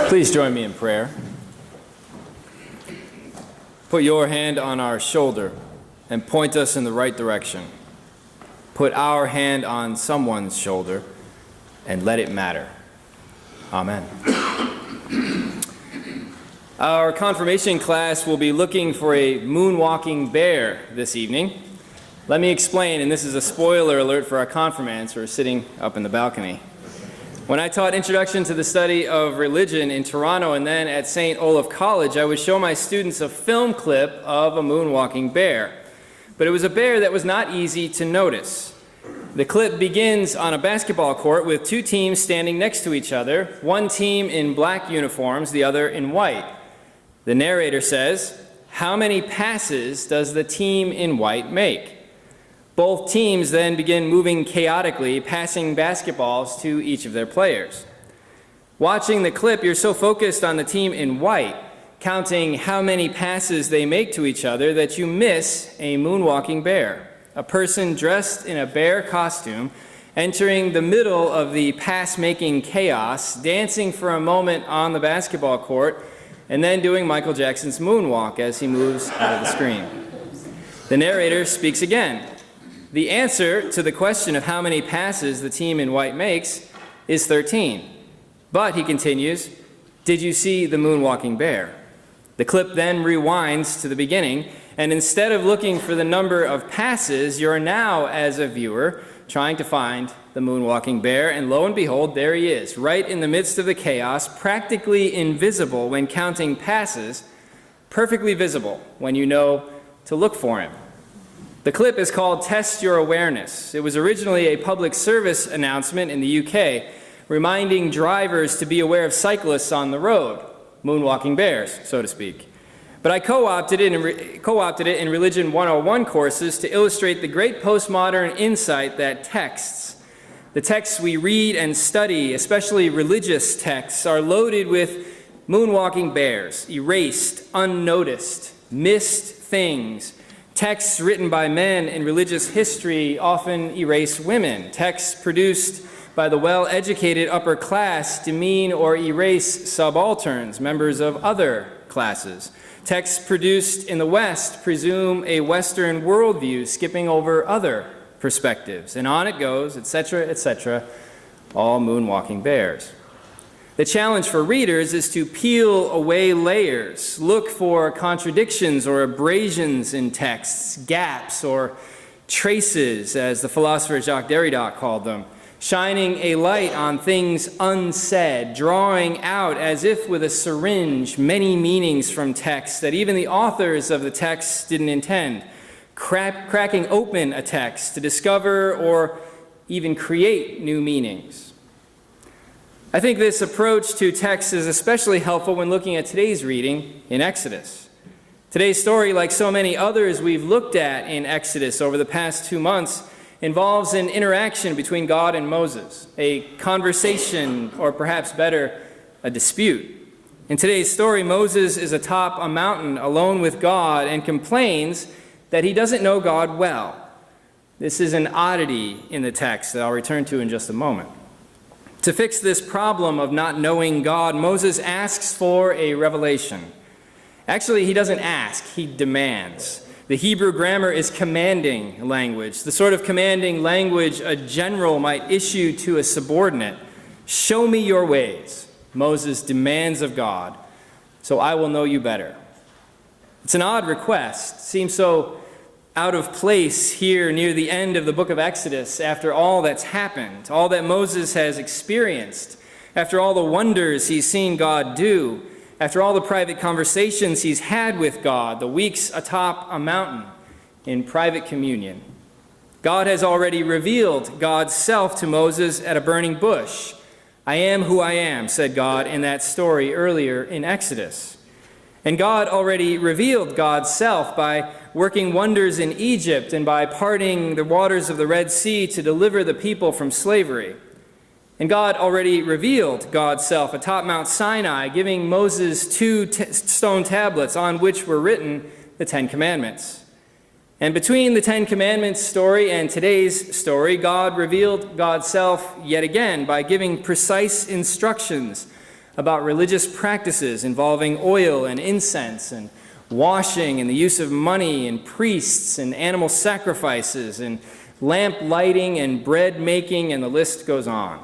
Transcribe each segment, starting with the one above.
Please join me in prayer. Put your hand on our shoulder and point us in the right direction. Put our hand on someone's shoulder and let it matter. Amen. Our confirmation class will be looking for a moonwalking bear this evening. Let me explain, and this is a spoiler alert for our confirmands who are sitting up in the balcony. When I taught Introduction to the Study of Religion in Toronto and then at St. Olaf College, I would show my students a film clip of a moonwalking bear. But it was a bear that was not easy to notice. The clip begins on a basketball court with two teams standing next to each other, one team in black uniforms, the other in white. The narrator says, "How many passes does the team in white make?" Both teams then begin moving chaotically, passing basketballs to each of their players. Watching the clip, you're so focused on the team in white, counting how many passes they make to each other, that you miss a moonwalking bear, a person dressed in a bear costume, entering the middle of the pass-making chaos, dancing for a moment on the basketball court, and then doing Michael Jackson's moonwalk as he moves out of the screen. The narrator speaks again. The answer to the question of how many passes the team in white makes is 13. But, he continues, did you see the moonwalking bear? The clip then rewinds to the beginning, and instead of looking for the number of passes, you're now, as a viewer, trying to find the moonwalking bear, and lo and behold, there he is, right in the midst of the chaos, practically invisible when counting passes, perfectly visible when you know to look for him. The clip is called Test Your Awareness. It was originally a public service announcement in the UK, reminding drivers to be aware of cyclists on the road, moonwalking bears, so to speak. But I co-opted it in Religion 101 courses to illustrate the great postmodern insight that the texts we read and study, especially religious texts, are loaded with moonwalking bears, erased, unnoticed, missed things. Texts written by men in religious history often erase women. Texts produced by the well-educated upper class demean or erase subalterns, members of other classes. Texts produced in the West presume a Western worldview, skipping over other perspectives. And on it goes, etc., all moonwalking bears. The challenge for readers is to peel away layers, look for contradictions or abrasions in texts, gaps or traces, as the philosopher Jacques Derrida called them, shining a light on things unsaid, drawing out, as if with a syringe, many meanings from texts that even the authors of the texts didn't intend, cracking open a text to discover or even create new meanings. I think this approach to text is especially helpful when looking at today's reading in Exodus. Today's story, like so many others we've looked at in Exodus over the past 2 months, involves an interaction between God and Moses, a conversation, or perhaps better, a dispute. In today's story, Moses is atop a mountain alone with God and complains that he doesn't know God well. This is an oddity in the text that I'll return to in just a moment. To fix this problem of not knowing God, Moses asks for a revelation. Actually, he doesn't ask, he demands. The Hebrew grammar is commanding language, the sort of commanding language a general might issue to a subordinate. Show me your ways, Moses demands of God, so I will know you better. It's an odd request, seems so out of place here near the end of the book of Exodus, after all that's happened, all that Moses has experienced, after all the wonders he's seen God do, after all the private conversations he's had with God, the weeks atop a mountain in private communion. God has already revealed God's self to Moses at a burning bush. I am who I am, said God in that story earlier in Exodus. And God already revealed God's self by working wonders in Egypt and by parting the waters of the Red Sea to deliver the people from slavery. And God already revealed God's self atop Mount Sinai, giving Moses 2 stone tablets on which were written the 10 Commandments. And between the 10 Commandments story and today's story, God revealed God's self yet again by giving precise instructions about religious practices involving oil and incense and washing and the use of money and priests and animal sacrifices and lamp lighting and bread making, and the list goes on.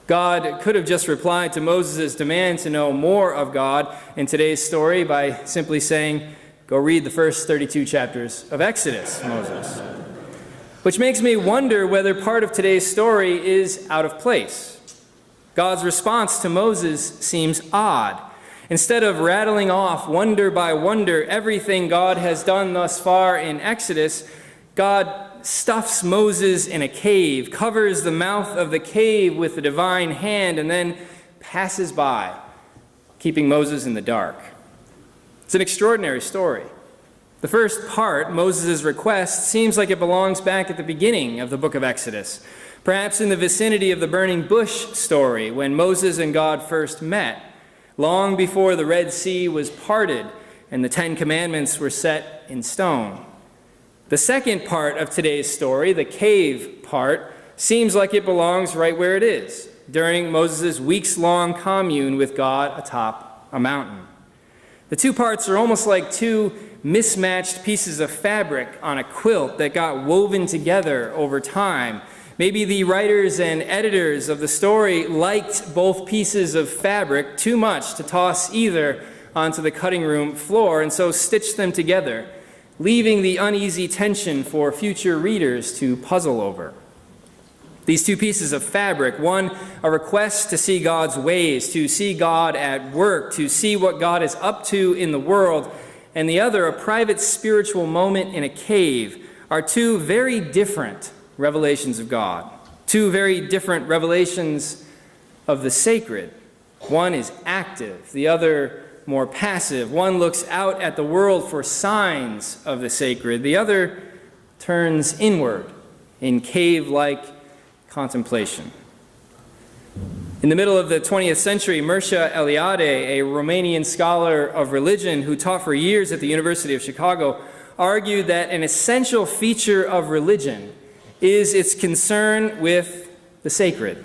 God could have just replied to Moses' demand to know more of God in today's story by simply saying, "Go read the first 32 chapters of Exodus, Moses." Which makes me wonder whether part of today's story is out of place. God's response to Moses seems odd. Instead of rattling off wonder by wonder everything God has done thus far in Exodus, God stuffs Moses in a cave, covers the mouth of the cave with the divine hand, and then passes by, keeping Moses in the dark. It's an extraordinary story. The first part, Moses' request, seems like it belongs back at the beginning of the book of Exodus, perhaps in the vicinity of the burning bush story when Moses and God first met, long before the Red Sea was parted and the Ten Commandments were set in stone. The second part of today's story, the cave part, seems like it belongs right where it is, during Moses' weeks-long commune with God atop a mountain. The two parts are almost like two mismatched pieces of fabric on a quilt that got woven together over time. Maybe the writers and editors of the story liked both pieces of fabric too much to toss either onto the cutting room floor, and so stitched them together, leaving the uneasy tension for future readers to puzzle over. These two pieces of fabric, one a request to see God's ways, to see God at work, to see what God is up to in the world, and the other a private spiritual moment in a cave, are two very different revelations of God, two very different revelations of the sacred. One is active, the other more passive. One looks out at the world for signs of the sacred, the other turns inward in cave-like contemplation. In the middle of the 20th century, Mircea Eliade, a Romanian scholar of religion who taught for years at the University of Chicago, argued that an essential feature of religion is its concern with the sacred.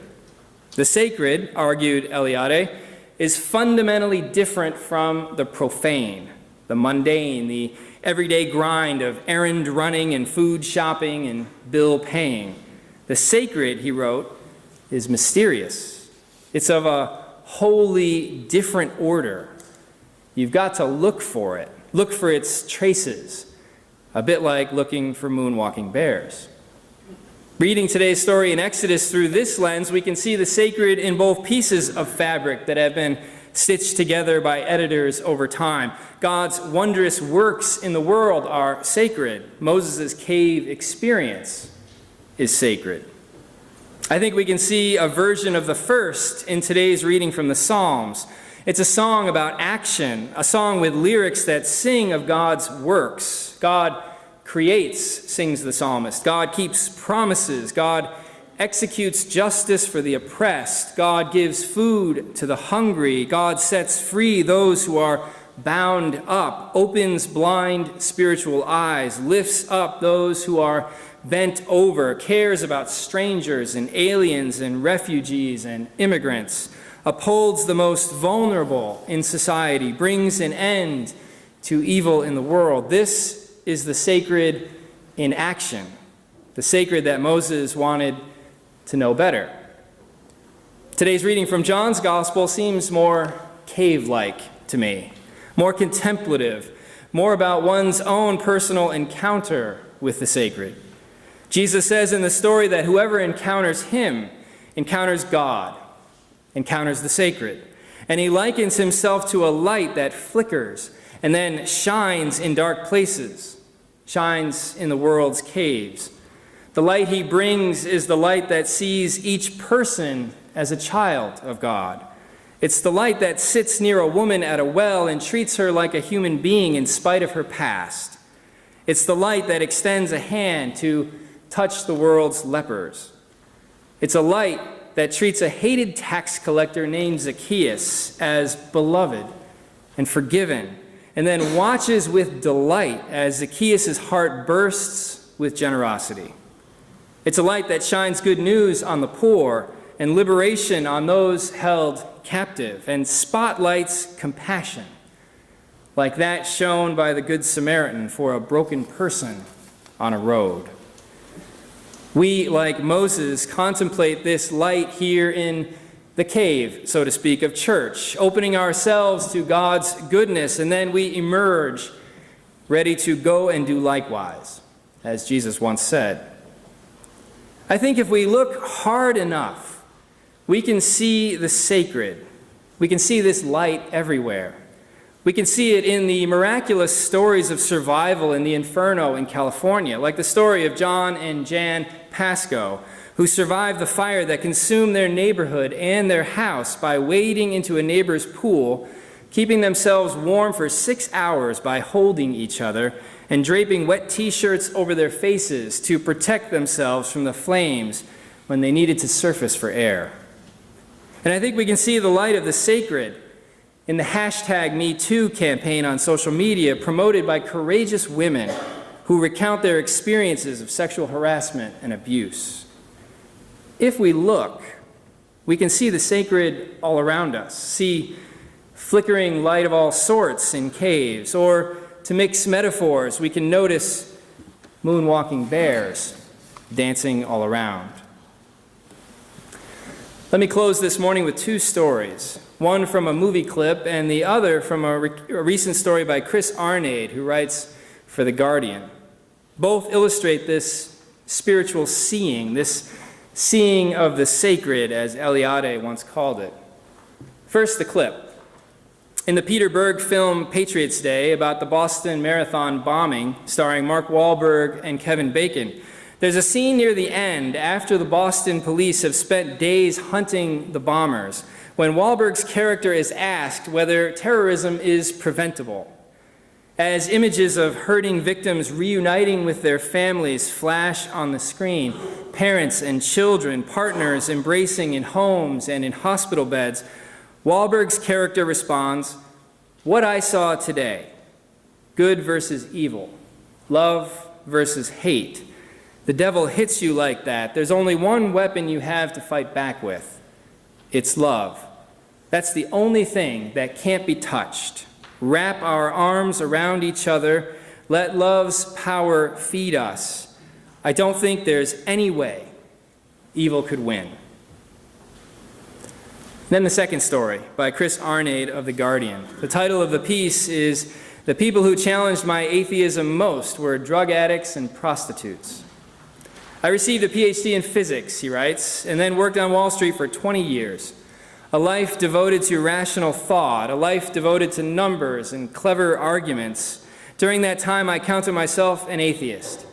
The sacred, argued Eliade, is fundamentally different from the profane, the mundane, the everyday grind of errand running and food shopping and bill paying. The sacred, he wrote, is mysterious. It's of a wholly different order. You've got to look for it, look for its traces, a bit like looking for moonwalking bears. Reading today's story in Exodus through this lens, we can see the sacred in both pieces of fabric that have been stitched together by editors over time. God's wondrous works in the world are sacred. Moses' cave experience is sacred. I think we can see a version of the first in today's reading from the Psalms. It's a song about action, a song with lyrics that sing of God's works. God creates, sings the psalmist. God keeps promises. God executes justice for the oppressed. God gives food to the hungry. God sets free those who are bound up, opens blind spiritual eyes, lifts up those who are bent over, cares about strangers and aliens and refugees and immigrants, upholds the most vulnerable in society, brings an end to evil in the world. This is the sacred in action, the sacred that Moses wanted to know better. Today's reading from John's Gospel seems more cave-like to me, more contemplative, more about one's own personal encounter with the sacred. Jesus says in the story that whoever encounters him encounters God, encounters the sacred. And he likens himself to a light that flickers and then shines in dark places, shines in the world's caves. The light he brings is the light that sees each person as a child of God. It's the light that sits near a woman at a well and treats her like a human being in spite of her past. It's the light that extends a hand to touch the world's lepers. It's a light that treats a hated tax collector named Zacchaeus as beloved and forgiven, and then watches with delight as Zacchaeus' heart bursts with generosity. It's a light that shines good news on the poor and liberation on those held captive and spotlights compassion, like that shown by the Good Samaritan for a broken person on a road. We, like Moses, contemplate this light here in the cave, so to speak, of church, opening ourselves to God's goodness, and then we emerge ready to go and do likewise, as Jesus once said. I think if we look hard enough, we can see the sacred. We can see this light everywhere. We can see it in the miraculous stories of survival in the inferno in California, like the story of John and Jan Pascoe, who survived the fire that consumed their neighborhood and their house by wading into a neighbor's pool, keeping themselves warm for 6 hours by holding each other and draping wet t-shirts over their faces to protect themselves from the flames when they needed to surface for air. And I think we can see the light of the sacred in the #MeToo campaign on social media promoted by courageous women who recount their experiences of sexual harassment and abuse. If we look, we can see the sacred all around us, see flickering light of all sorts in caves, or to mix metaphors, we can notice moonwalking bears dancing all around. Let me close this morning with 2 stories, one from a movie clip and the other from a recent story by Chris Arnade, who writes for The Guardian. Both illustrate this spiritual seeing, this seeing of the sacred, as Eliade once called it. First, the clip. In the Peter Berg film Patriots Day about the Boston Marathon bombing, starring Mark Wahlberg and Kevin Bacon, there's a scene near the end after the Boston police have spent days hunting the bombers, when Wahlberg's character is asked whether terrorism is preventable. As images of hurting victims reuniting with their families flash on the screen, parents and children, partners embracing in homes and in hospital beds, Wahlberg's character responds, "What I saw today, good versus evil, love versus hate. The devil hits you like that. There's only one weapon you have to fight back with. It's love. That's the only thing that can't be touched. Wrap our arms around each other. Let love's power feed us. I don't think there's any way evil could win." Then the second story by Chris Arnade of The Guardian. The title of the piece is "The People Who Challenged My Atheism Most Were Drug Addicts and Prostitutes." I received a PhD in physics, he writes, and then worked on Wall Street for 20 years. A life devoted to rational thought, a life devoted to numbers and clever arguments. During that time, I counted myself an atheist.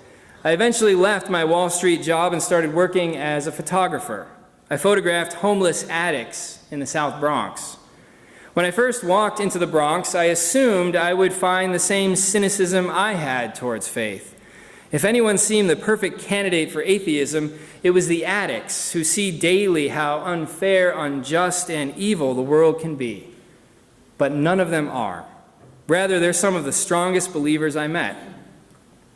I eventually left my Wall Street job and started working as a photographer. I photographed homeless addicts in the South Bronx. When I first walked into the Bronx, I assumed I would find the same cynicism I had towards faith. If anyone seemed the perfect candidate for atheism, it was the addicts who see daily how unfair, unjust, and evil the world can be. But none of them are. Rather, they're some of the strongest believers I met.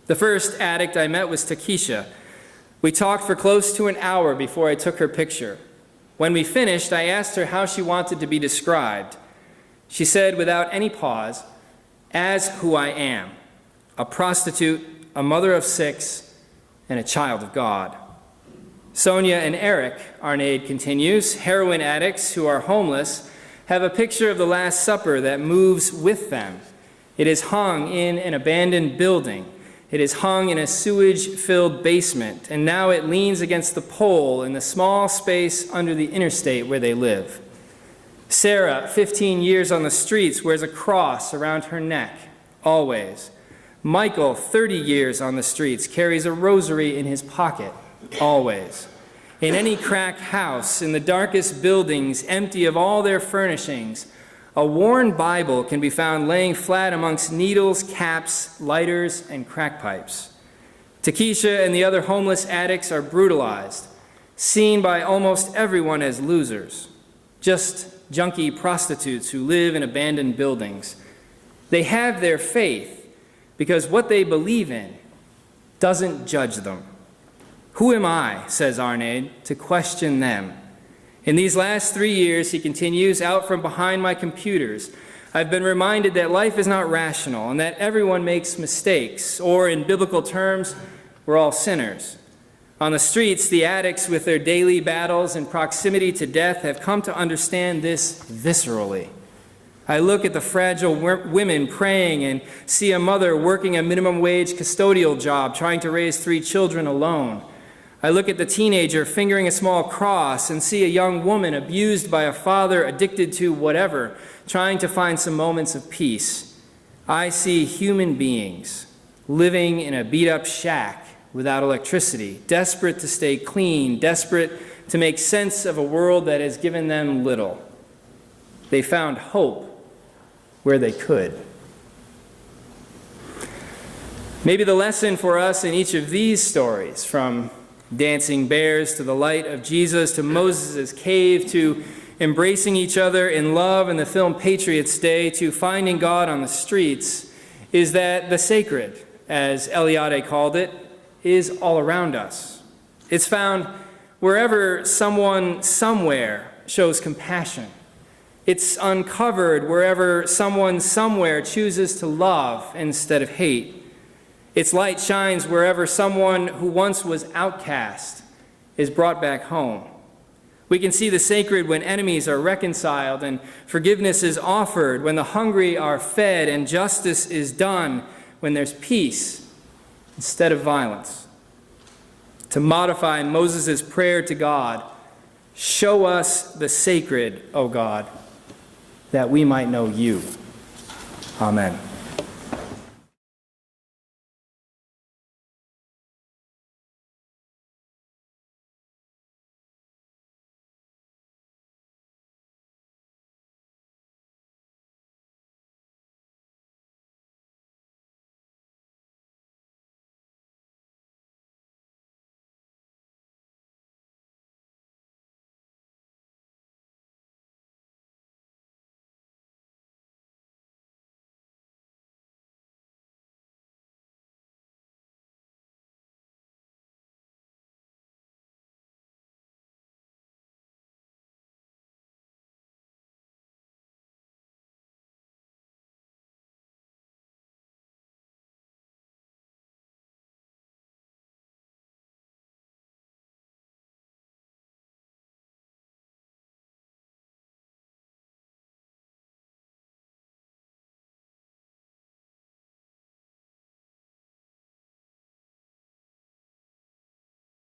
The first addict I met was Takesha. We talked for close to an hour before I took her picture. When we finished, I asked her how she wanted to be described. She said, without any pause, "As who I am, a prostitute, a mother of 6, and a child of God." Sonia and Eric, Arnade continues, heroin addicts who are homeless, have a picture of the Last Supper that moves with them. It is hung in an abandoned building. It is hung in a sewage-filled basement, and now it leans against the pole in the small space under the interstate where they live. Sarah, 15 years on the streets, wears a cross around her neck, always. Michael, 30 years on the streets, carries a rosary in his pocket, always. In any crack house, in the darkest buildings, empty of all their furnishings, a worn Bible can be found laying flat amongst needles, caps, lighters, and crack pipes. Takesha and the other homeless addicts are brutalized, seen by almost everyone as losers, just junkie prostitutes who live in abandoned buildings. They have their faith because what they believe in doesn't judge them. Who am I, says Arnade, to question them? In these last 3 years, he continues, out from behind my computers, I've been reminded that life is not rational and that everyone makes mistakes, or in biblical terms, we're all sinners. On the streets, the addicts with their daily battles and proximity to death have come to understand this viscerally. I look at the fragile women praying and see a mother working a minimum wage custodial job trying to raise 3 children alone. I look at the teenager fingering a small cross and see a young woman abused by a father addicted to whatever, trying to find some moments of peace. I see human beings living in a beat-up shack without electricity, desperate to stay clean, desperate to make sense of a world that has given them little. They found hope where they could. Maybe the lesson for us in each of these stories, from dancing bears to the light of Jesus to Moses' cave to embracing each other in love in the film Patriots Day to finding God on the streets, is that the sacred, as Eliade called it, is all around us. It's found wherever someone somewhere shows compassion. It's uncovered wherever someone somewhere chooses to love instead of hate. Its light shines wherever someone who once was outcast is brought back home. We can see the sacred when enemies are reconciled and forgiveness is offered, when the hungry are fed and justice is done, when there's peace instead of violence. To modify Moses' prayer to God, show us the sacred, O God, that we might know you. Amen.